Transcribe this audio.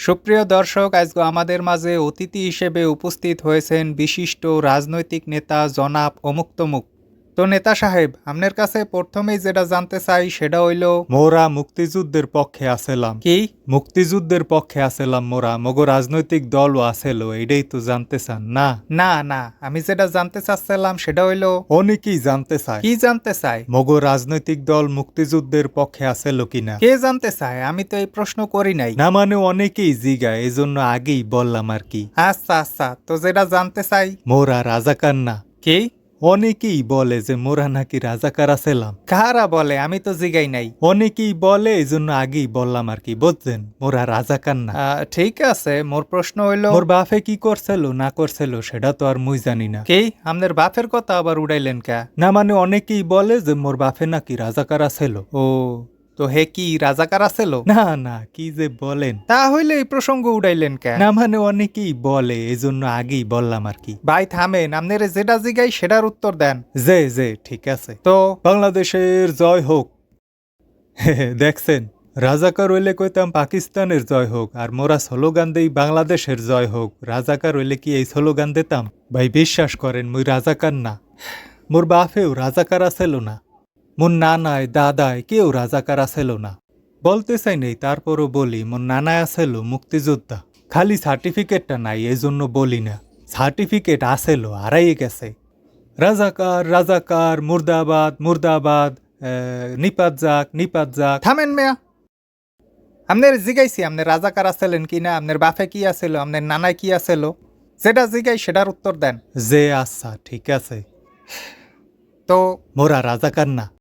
সুপ্রিয় দর্শক, আজকে আমাদের মাঝে অতিথি হিসেবে উপস্থিত হয়েছেন বিশিষ্ট রাজনৈতিক নেতা জনাব অমুক তমুক। তো নেতা সাহেব, আপনার কাছে প্রথমেই যেটা জানতে চাই সেটা হইল, মোরা মুক্তিযুদ্ধের পক্ষে আছিলাম। কি মুক্তিযুদ্ধের পক্ষে আছিলাম? মোরা মগো রাজনৈতিক দলও আছিল, এটাই তো জানতে চান না? না না, আমি যেটা জানতে চাচ্ছিলাম সেটা হইল, অনেকেই জানতে চায়। কি জানতে চায়? মগো রাজনৈতিক দল মুক্তিযুদ্ধের পক্ষে আছিল কিনা। কে জানতে চায়? আমি তো এই প্রশ্ন করি নাই। না মানে অনেকেই জিগায়, এজন্য আগেই বললাম আর কি। আচ্ছা আচ্ছা, তো যেটা জানতে চাই, মোরা রাজাকার না। কি? অনেকেই বলে যে মোরা নাকি রাজাকার আছিলাম। কারা বলে? আমি তো জিগাই নাই। অনেকেই বলে, এই জন্য আগেই বললাম আর কি, বুঝছেন? মোরা রাজাকার না। ঠিক আছে, মোর প্রশ্ন হইল, মোর বাপে কি করছিল না করছিল সেটা তো আর মুই জানি না। কি আপনার বাপের কথা আবার উড়াইলেন কা? না মানে অনেকেই বলে যে মোর বাপে নাকি রাজাকার আছিল। ও, তো হে কি রাজাকার আছিল? না না, কি যে বলেন, তাহলে এই প্রসঙ্গ উড়াইলেন কেন? না মানে অনেকেই বলে, এজন্য আগেই বললাম আর কি। ভাই থামেন, আপনারে যেটা জিগাই সেটার উত্তর দেন। যে যে ঠিক আছে, তো বাংলাদেশের জয় হোক। দেখছেন, রাজাকার হইলে কইতাম পাকিস্তানের জয় হোক, আর মোরা স্লোগান দেই বাংলাদেশের জয় হোক। রাজাকার হইলে কি এই স্লোগান দিতাম? ভাই বিশ্বাস করেন, মুই রাজাকার না। মোর বাপেও রাজাকার আছিল না, মোর নানায় দাদায় কেউ রাজাকার আছিল না। বলতে চাই নেই, তারপরও বলি, মোর নানায় আছিল মুক্তিযোদ্ধা। খালি সার্টিফিকেটটা নাই, এই জন্য বলি না। সার্টিফিকেট আছিল, হারাইয়ে গেছে। রাজাকার রাজাকার, মুর্দাবাদ মুর্দাবাদ, নিপাত যাক নিপাত যাক। থামেন মেয়া, আপনার জিগাইছি আপনার রাজাকার আছিলেন কিনা, আপনার বাপে কি আছিল, আপনার নানায় কি আছিল, যেটা জিগাই সেটার উত্তর দেন। যে আচ্ছা ঠিক আছে, তো মোরা রাজাকার না।